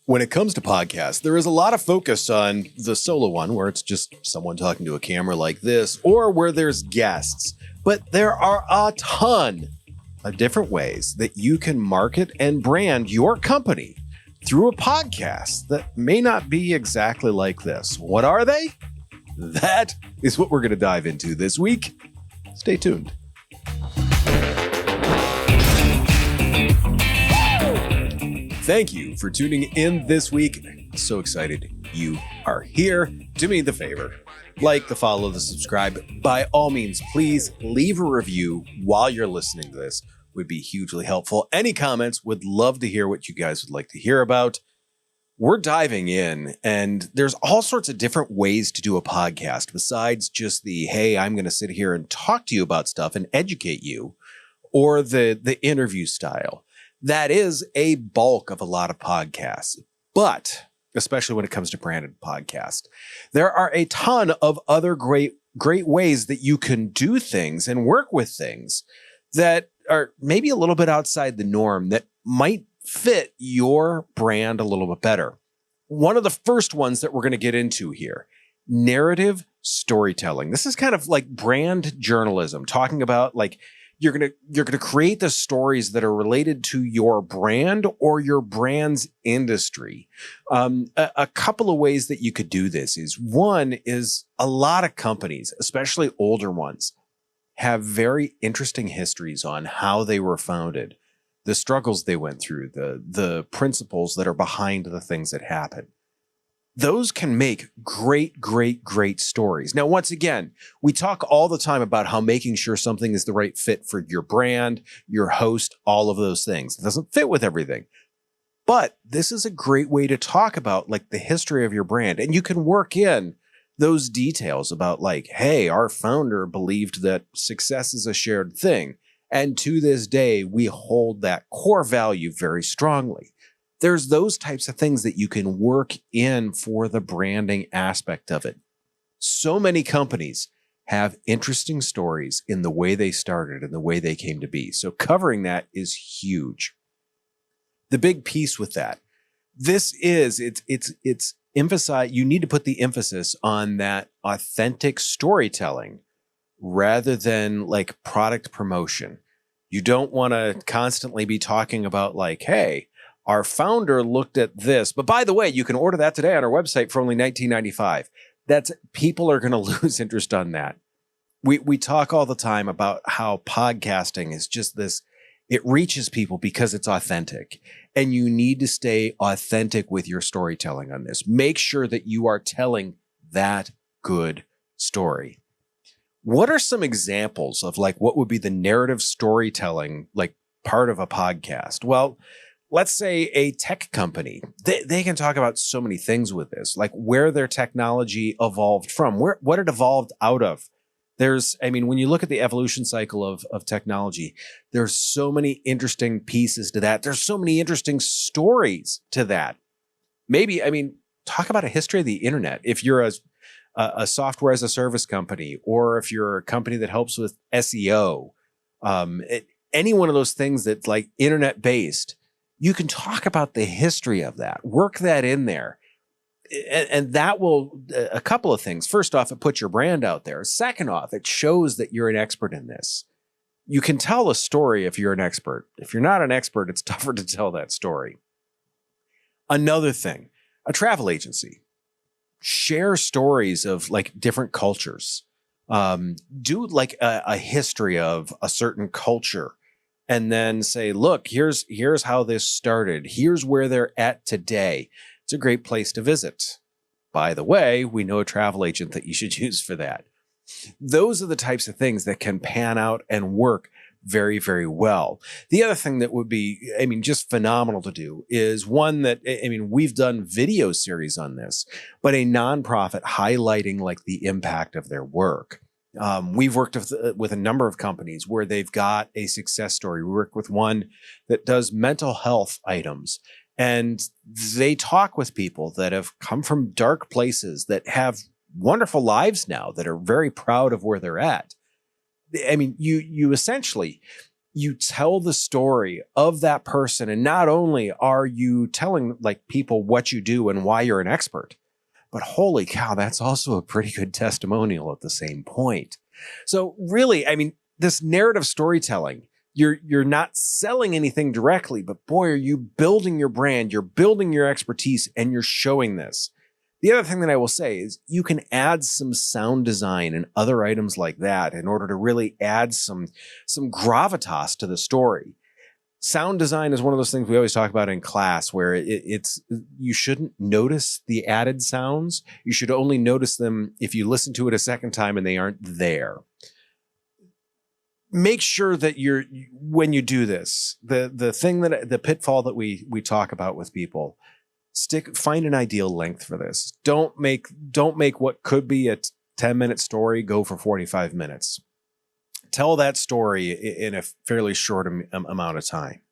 When it comes to podcasts, there is a lot of focus on the solo one where it's just someone talking to a camera like this, or where there's guests. But there are a ton of different ways that you can market and brand your company through a podcast that may not be exactly like this. What are they? That is what we're going to dive into this week. Stay tuned. Thank you for tuning in this week. So excited you are here. Do me the favor, like, the follow, the subscribe. By all means, please leave a review while you're listening to this. Would be hugely helpful. Any comments, would love to hear what you guys would like to hear about. We're diving in, and there's all sorts of different ways to do a podcast besides just the, hey, I'm going to sit here and talk to you about stuff and educate you, or the interview style. That is a bulk of a lot of podcasts, but especially when it comes to branded podcasts, there are a ton of other great ways that you can do things and work with things that are maybe a little bit outside the norm that might fit your brand a little bit better. One of the first ones that we're going to get into here, narrative storytelling. This is kind of like brand journalism, talking about like, you're going to create the stories that are related to your brand or your brand's industry. A couple of ways that you could do this is, one is a lot of companies, especially older ones, have very interesting histories on how they were founded, the struggles they went through, the principles that are behind the things that happen. Those can make great stories. Now, once again, we talk all the time about how making sure something is the right fit for your brand, your host, all of those things. It doesn't fit with everything. But this is a great way to talk about like the history of your brand. And you can work in those details about like, hey, our founder believed that success is a shared thing. And to this day, we hold that core value very strongly. There's those types of things that you can work in for the branding aspect of it. So many companies have interesting stories in the way they started and the way they came to be. So covering that is huge. The big piece with that, it's emphasize, you need to put the emphasis on that authentic storytelling rather than like product promotion. You don't want to constantly be talking about like, hey, our founder looked at this, but by the way, you can order that today on our website for only $19.95. People are going to lose interest on that. We talk all the time about how podcasting is just this, it reaches people because it's authentic, and you need to stay authentic with your storytelling on this. Make sure that you are telling that good story. What are some examples of like what would be the narrative storytelling, like part of a podcast? Well, let's say a tech company, they can talk about so many things with this, like where their technology evolved from, what it evolved out of. When you look at the evolution cycle of technology, there's so many interesting pieces to that. There's so many interesting stories to that. Talk about a history of the internet. If you're a software as a service company, or if you're a company that helps with SEO, any one of those things that's like internet based, you can talk about the history of that, work that in there. And that will, a couple of things. First off, it puts your brand out there. Second off, it shows that you're an expert in this. You can tell a story if you're an expert. If you're not an expert, it's tougher to tell that story. Another thing, a travel agency. Share stories of like different cultures. Do like a history of a certain culture. And then say, look, here's how this started. Here's where they're at today. It's a great place to visit. By the way, we know a travel agent that you should use for that. Those are the types of things that can pan out and work very, very well. The other thing that would be, just phenomenal to do is one that, we've done video series on this, but a nonprofit highlighting like the impact of their work. We've worked with a number of companies where they've got a success story. We work with one that does mental health items, and they talk with people that have come from dark places that have wonderful lives now, that are very proud of where they're at. You essentially, you tell the story of that person. And not only are you telling like people what you do and why you're an expert, but holy cow, that's also a pretty good testimonial at the same point. So really, I mean, this narrative storytelling, you're not selling anything directly, but boy, are you building your brand, you're building your expertise, and you're showing this. The other thing that I will say is you can add some sound design and other items like that in order to really add some gravitas to the story. Sound design is one of those things we always talk about in class where it's you shouldn't notice the added sounds. You should only notice them if you listen to it a second time and they aren't there. Make sure that when you do this, the pitfall that we talk about with people, find an ideal length for this. Don't make what could be a 10-minute story go for 45 minutes. Tell that story in a fairly short amount of time.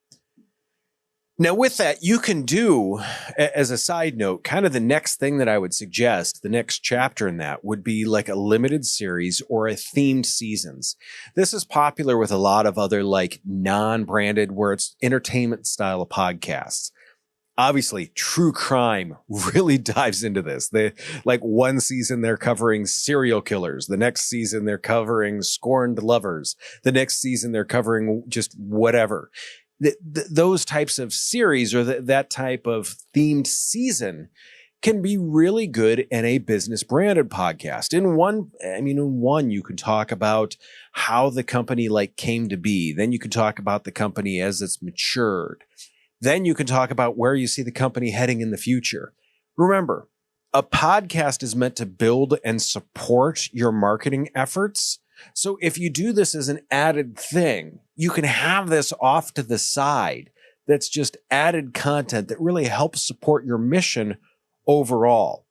Now, with that, you can do, as a side note, kind of the next thing that I would suggest, the next chapter in that would be like a limited series or a themed seasons. This is popular with a lot of other like non-branded where it's entertainment style of podcasts. Obviously, true crime really dives into this. Like one season, they're covering serial killers. The next season, they're covering scorned lovers. The next season, they're covering just whatever. Those types of series or that type of themed season can be really good in a business branded podcast. In one, you can talk about how the company like came to be. Then you can talk about the company as it's matured. Then you can talk about where you see the company heading in the future. Remember, a podcast is meant to build and support your marketing efforts. So if you do this as an added thing, you can have this off to the side that's just added content that really helps support your mission overall.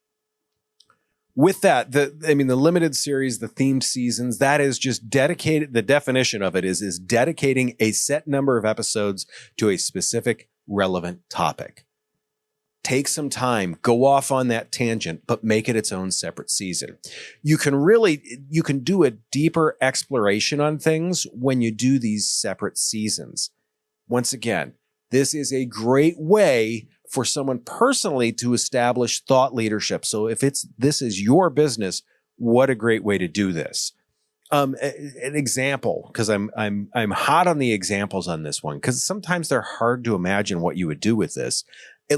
With that, the limited series, the themed seasons, that is just dedicated. The definition of it is dedicating a set number of episodes to a specific relevant topic. Take some time, go off on that tangent, but make it its own separate season. You can do a deeper exploration on things when you do these separate seasons. Once again, this is a great way for someone personally to establish thought leadership. So if this is your business, what a great way to do this. An example, because I'm hot on the examples on this one, because sometimes they're hard to imagine what you would do with this.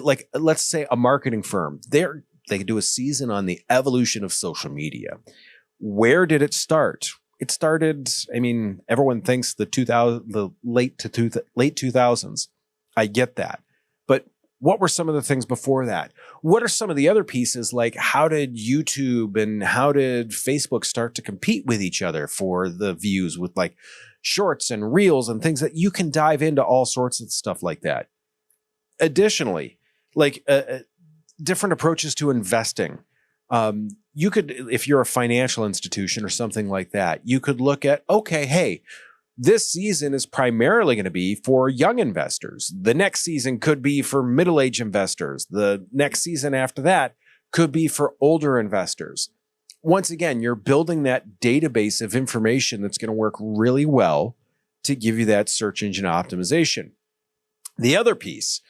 Like, let's say a marketing firm, they could do a season on the evolution of social media. Where did it start? It started, everyone thinks the late 2000s. I get that. But what were some of the things before that? What are some of the other pieces? Like, how did YouTube and how did Facebook start to compete with each other for the views with like shorts and reels and things that you can dive into all sorts of stuff like that. Additionally, like different approaches to investing. You could, if you're a financial institution or something like that, you could look at, okay, hey, this season is primarily going to be for young investors. The next season could be for middle-aged investors. The next season after that could be for older investors. Once again, you're building that database of information that's going to work really well to give you that search engine optimization. The other piece,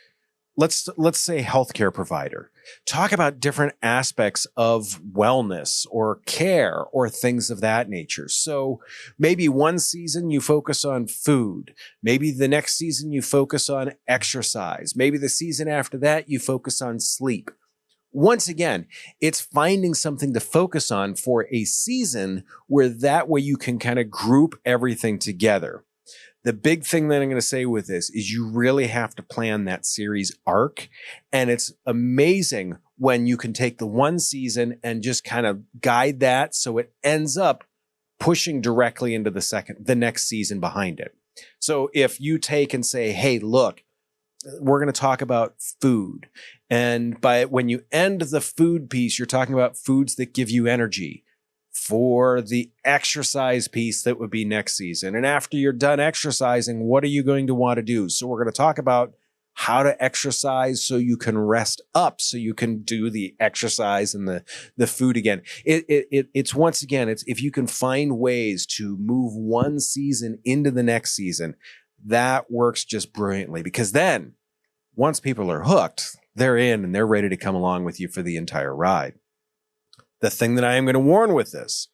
let's say healthcare provider. Talk about different aspects of wellness or care or things of that nature. So maybe one season you focus on food. Maybe the next season you focus on exercise. Maybe the season after that you focus on sleep. Once again, it's finding something to focus on for a season where that way you can kind of group everything together. The big thing that I'm going to say with this is you really have to plan that series arc. And it's amazing when you can take the one season and just kind of guide that so it ends up pushing directly into the next season behind it. So if you take and say, hey, look, we're going to talk about food. And when you end the food piece, you're talking about foods that give you energy. For the exercise piece, that would be next season. And after you're done exercising, what are you going to want to do? So we're going to talk about how to exercise so you can rest up, so you can do the exercise and the food again. It's once again, it's if you can find ways to move one season into the next season, That works just brilliantly, because then once people are hooked, they're in and they're ready to come along with you for the entire ride. The thing that I am going to warn with this,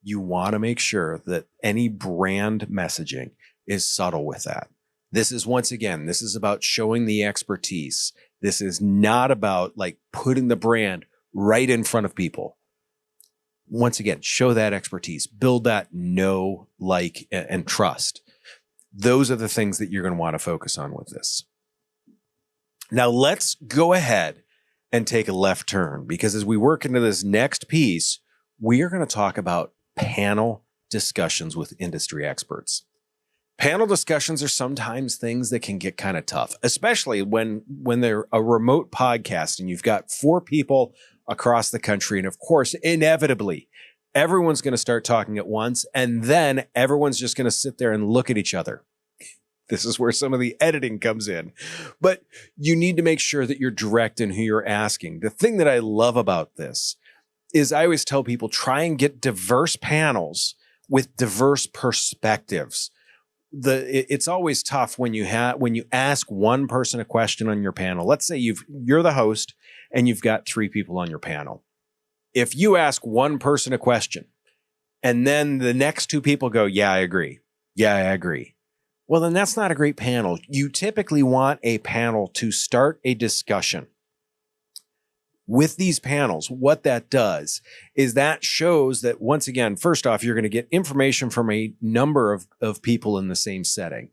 you want to make sure that any brand messaging is subtle with that. This is, once again, this is about showing the expertise. This is not about like putting the brand right in front of people. Once again, show that expertise, build that know, like, and trust. Those are the things that you're going to want to focus on with this. Now let's go ahead and take a left turn, because as we work into this next piece, we are going to talk about panel discussions with industry experts. Panel discussions are sometimes things that can get kind of tough, especially when they're a remote podcast and you've got 4 people across the country. And of course, inevitably, everyone's going to start talking at once, and then everyone's just going to sit there and look at each other. This is where some of the editing comes in. But you need to make sure that you're direct in who you're asking. The thing that I love about this is I always tell people, try and get diverse panels with diverse perspectives. It's always tough when you ask one person a question on your panel. Let's say you're the host and you've got 3 people on your panel. If you ask one person a question and then the next 2 people go, yeah, I agree. Yeah, I agree. Well, then that's not a great panel. You typically want a panel to start a discussion. With these panels, what that does is that shows that, once again, first off, you're going to get information from a number of people in the same setting.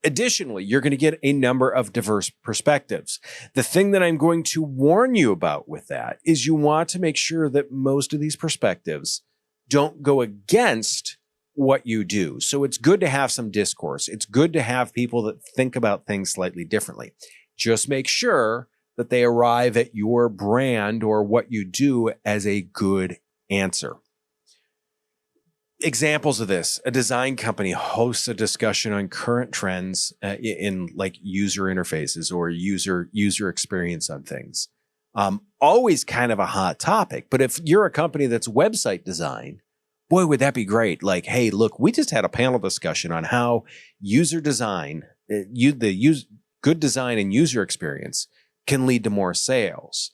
Additionally, you're going to get a number of diverse perspectives. The thing that I'm going to warn you about with that is you want to make sure that most of these perspectives don't go against what you do. So it's good to have some discourse. It's good to have people that think about things slightly differently. Just make sure that they arrive at your brand or what you do as a good answer. Examples of this: a design company hosts a discussion on current trends in like user interfaces or user experience on things. Always kind of a hot topic, but if you're a company that's website design, boy, would that be great. Like, hey, look, we just had a panel discussion on how user design, good design and user experience can lead to more sales.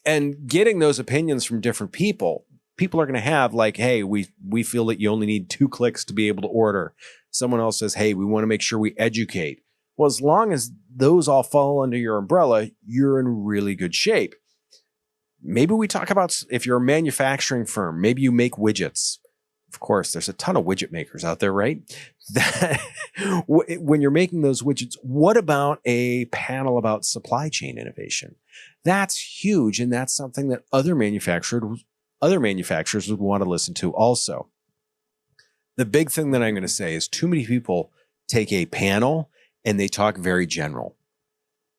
And getting those opinions from different people are going to have like, hey, we feel that you only need 2 clicks to be able to order. Someone else says, hey, we want to make sure we educate. Well, as long as those all fall under your umbrella, you're in really good shape. Maybe we talk about, if you're a manufacturing firm, maybe you make widgets. Of course, there's a ton of widget makers out there, right? When you're making those widgets, what about a panel about supply chain innovation? That's huge, and that's something that other manufacturers would want to listen to also. The big thing that I'm going to say is too many people take a panel and they talk very general.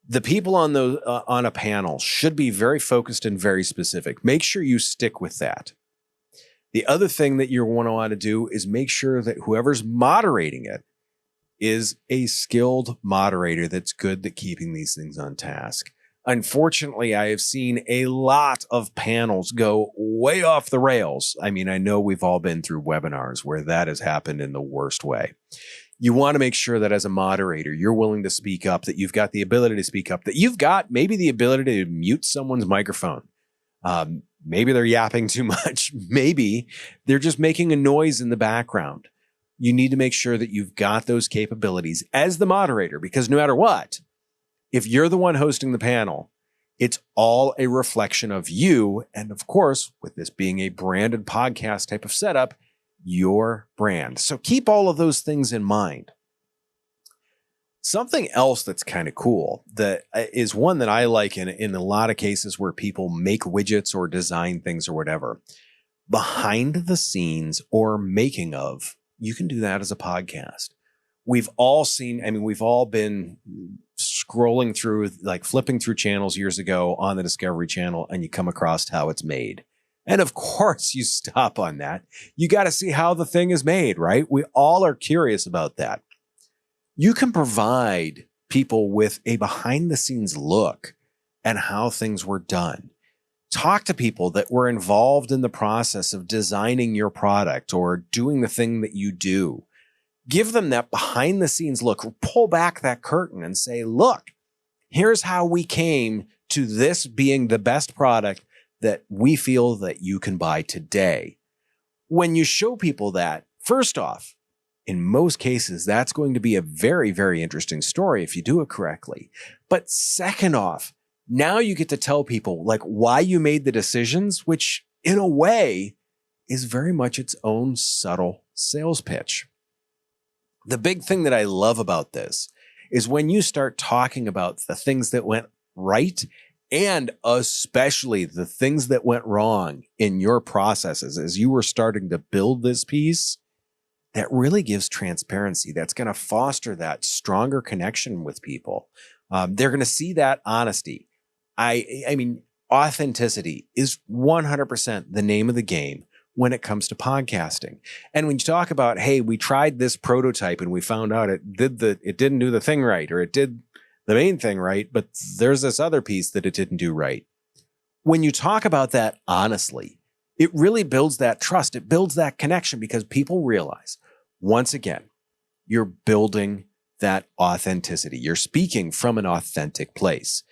The people on a panel should be very focused and very specific. Make sure you stick with that. The other thing that you want to do is make sure that whoever's moderating it is a skilled moderator that's good at keeping these things on task. Unfortunately, I have seen a lot of panels go way off the rails. I mean, I know we've all been through webinars where that has happened in the worst way. You want to make sure that as a moderator, you're willing to speak up, that you've got the ability to speak up, that you've got maybe the ability to mute someone's microphone. Maybe they're yapping too much. Maybe they're just making a noise in the background. You need to make sure that you've got those capabilities as the moderator, because no matter what, if you're the one hosting the panel, it's all a reflection of you. And of course, with this being a branded podcast type of setup, your brand. So keep all of those things in mind. Something else that's kind of cool that is one that I like in a lot of cases where people make widgets or design things or whatever. Behind the scenes or making of, you can do that as a podcast. We've all been scrolling through, like flipping through channels years ago on the Discovery Channel, and you come across how it's made. And of course you stop on that. You got to see how the thing is made, right? We all are curious about that. You can provide people with a behind the scenes look at how things were done. Talk to people that were involved in the process of designing your product or doing the thing that you do. Give them that behind the scenes look, pull back that curtain and say, look, here's how we came to this being the best product that we feel that you can buy today. When you show people that, first off, in most cases, that's going to be a very, very interesting story if you do it correctly. But second off, now you get to tell people like why you made the decisions, which in a way is very much its own subtle sales pitch. The big thing that I love about this is when you start talking about the things that went right and especially the things that went wrong in your processes as you were starting to build this piece, that really gives transparency. That's going to foster that stronger connection with people. They're going to see that honesty. I mean, authenticity is 100% the name of the game when it comes to podcasting. And when you talk about, hey, we tried this prototype and we found out it didn't do the thing right, or it did the main thing right, but there's this other piece that it didn't do right. When you talk about that honestly, it really builds that trust. It builds that connection because people realize, once again, you're building that authenticity. You're speaking from an authentic place.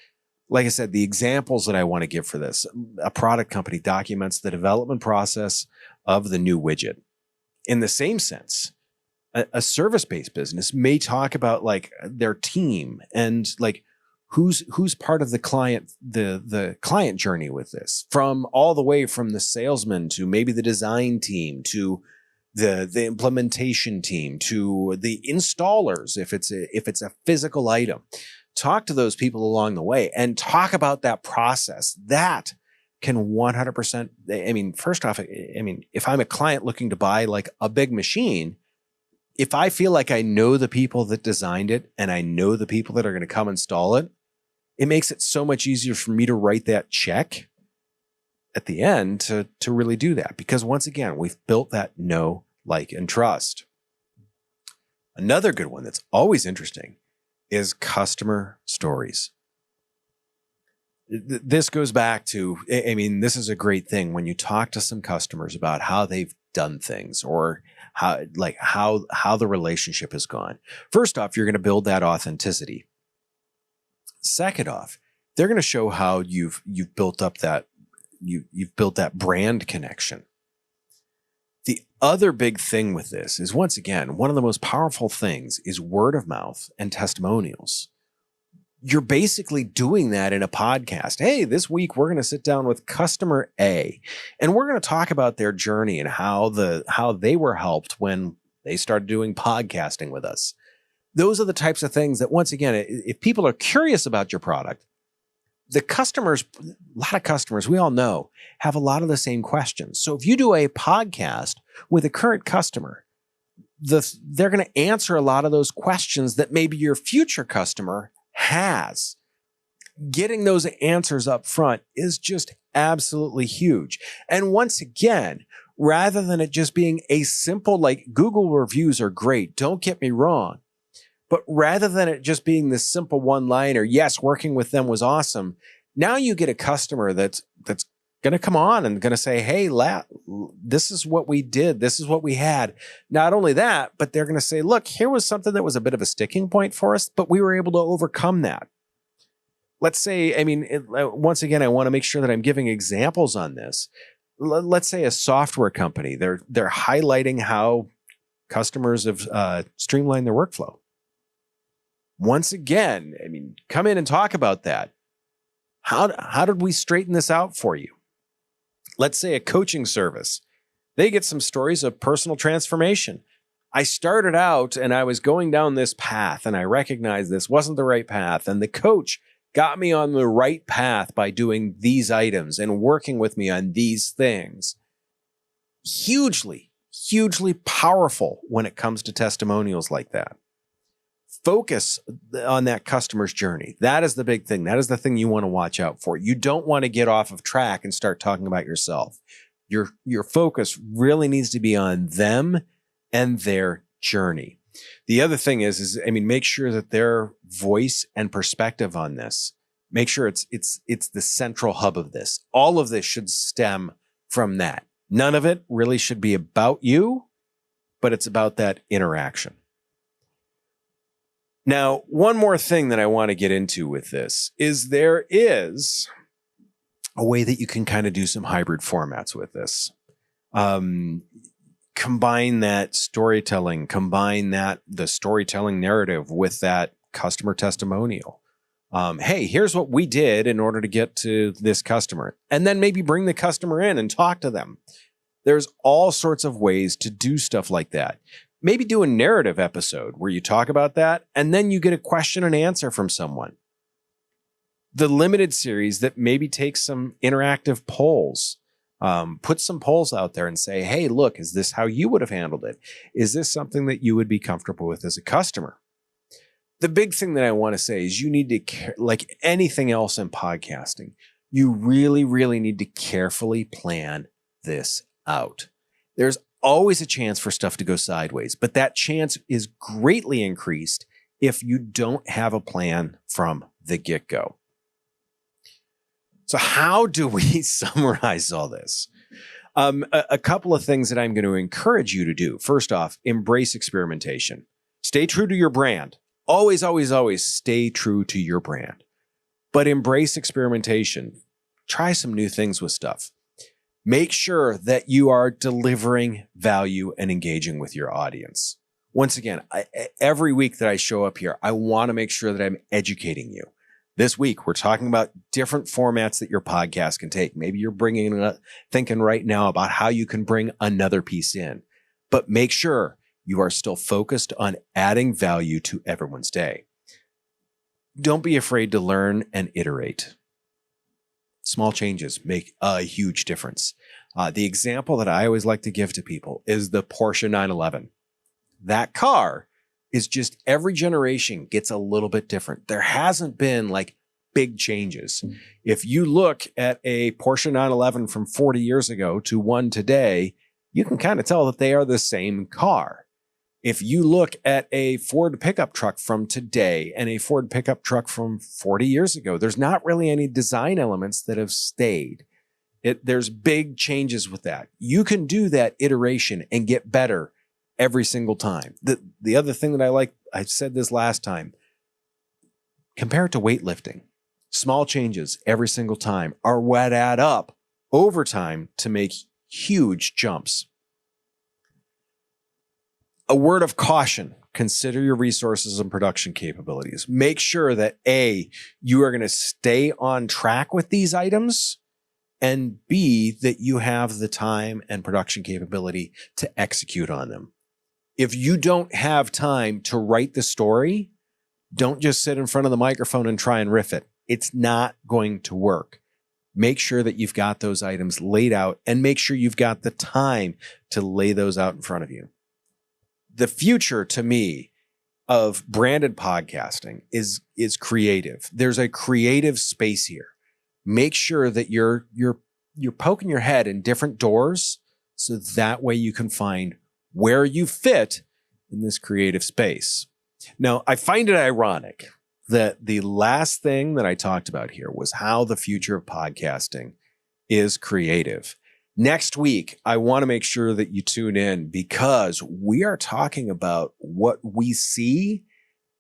Like I said, the examples that I want to give for this, a product company documents the development process of the new widget. In the same sense, a service-based business may talk about like their team and like who's part of the client journey with this, from all the way from the salesman to maybe the design team to the implementation team to the installers if it's a physical item. Talk to those people along the way and talk about that process. That can 100%. I mean, first off, I mean, if I'm a client looking to buy like a big machine, if I feel like I know the people that designed it and I know the people that are going to come install it, it makes it so much easier for me to write that check at the end to really do that. Because once again, we've built that know, like, and trust. Another good one that's always interesting is customer stories. This goes back to, I mean, this is a great thing when you talk to some customers about how they've done things or how the relationship has gone. First off, you're going to build that authenticity. Second off, they're going to show how you've built up that you've built that brand connection. The other big thing with this is, once again, one of the most powerful things is word of mouth and testimonials. You're basically doing that in a podcast. Hey, this week we're going to sit down with customer A and we're going to talk about their journey and how they were helped when they started doing podcasting with us. Those are the types of things that, once again, if people are curious about your product, the customers, a lot of customers, we all know, have a lot of the same questions. So if you do a podcast with a current customer, they're going to answer a lot of those questions that maybe your future customer has. Getting those answers up front is just absolutely huge. And once again, rather than it just being a simple, like, Google reviews are great, don't get me wrong. But rather than it just being this simple one-liner, yes, working with them was awesome, now you get a customer that's going to come on and going to say, hey, this is what we did. This is what we had. Not only that, but they're going to say, look, here was something that was a bit of a sticking point for us, but we were able to overcome that. Let's say, I mean, once again, I want to make sure that I'm giving examples on this. Let's say a software company, they're highlighting how customers have streamlined their workflow. Once again, I mean, come in and talk about that. How did we straighten this out for you? Let's say a coaching service. They get some stories of personal transformation. I started out and I was going down this path and I recognized this wasn't the right path. And the coach got me on the right path by doing these items and working with me on these things. Hugely, hugely powerful when it comes to testimonials like that. Focus on that customer's journey. That is the big thing. That is the thing you want to watch out for. You don't want to get off of track and start talking about yourself. Your focus really needs to be on them and their journey. The other thing is I mean, make sure that their voice and perspective on this, make sure it's the central hub of this. All of this should stem from that. None of it really should be about you, but it's about that interaction. Now, one more thing that I want to get into with this is there is a way that you can kind of do some hybrid formats with this. Combine that storytelling, the storytelling narrative with that customer testimonial. Hey, here's what we did in order to get to this customer. And then maybe bring the customer in and talk to them. There's all sorts of ways to do stuff like that. Maybe do a narrative episode where you talk about that, and then you get a question and answer from someone. The limited series that maybe takes some interactive polls. Put some polls out there and say, hey, look, is this how you would have handled it? Is this something that you would be comfortable with as a customer? The big thing that I want to say is you need to, like anything else in podcasting, you really, really need to carefully plan this out. There's always a chance for stuff to go sideways, but that chance is greatly increased if you don't have a plan from the get-go. So how do we summarize all this? A couple of things that I'm going to encourage you to do. First off, embrace experimentation. Stay true to your brand. Always, always, always stay true to your brand. But embrace experimentation. Try some new things with stuff. Make sure that you are delivering value and engaging with your audience. Once again, every week that I show up here, I want to make sure that I'm educating you. This week, we're talking about different formats that your podcast can take. Maybe you're thinking right now about how you can bring another piece in, but make sure you are still focused on adding value to everyone's day. Don't be afraid to learn and iterate. Small changes make a huge difference. The example that I always like to give to people is the Porsche 911. That car is just every generation gets a little bit different. There hasn't been like big changes. If you look at a Porsche 911 from 40 years ago to one today, you can kind of tell that they are the same car. If you look at a Ford pickup truck from today and a Ford pickup truck from 40 years ago, there's not really any design elements that have stayed. There's big changes with that. You can do that iteration and get better every single time. The other thing that I like, I said this last time, compare it to weightlifting. Small changes every single time are what add up over time to make huge jumps. A word of caution, consider your resources and production capabilities. Make sure that A, you are going to stay on track with these items, and B, that you have the time and production capability to execute on them. If you don't have time to write the story, don't just sit in front of the microphone and try and riff it. It's not going to work. Make sure that you've got those items laid out and make sure you've got the time to lay those out in front of you. The future to me of branded podcasting is creative. There's a creative space here. Make sure that you're poking your head in different doors so that way you can find where you fit in this creative space. Now, I find it ironic that the last thing that I talked about here was how the future of podcasting is creative. Next week, I want to make sure that you tune in because we are talking about what we see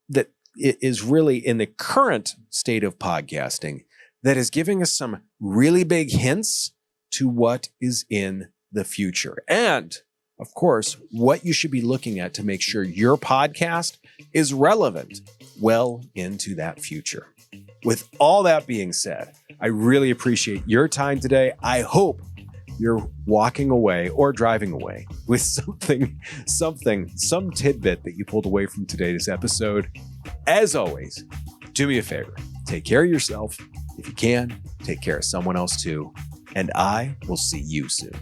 that is really in the current state of podcasting that is giving us some really big hints to what is in the future. And of course, what you should be looking at to make sure your podcast is relevant well into that future. With all that being said, I really appreciate your time today. I hope you're walking away or driving away with some tidbit that you pulled away from today's episode. As always, do me a favor. Take care of yourself. If you can, take care of someone else too. And I will see you soon.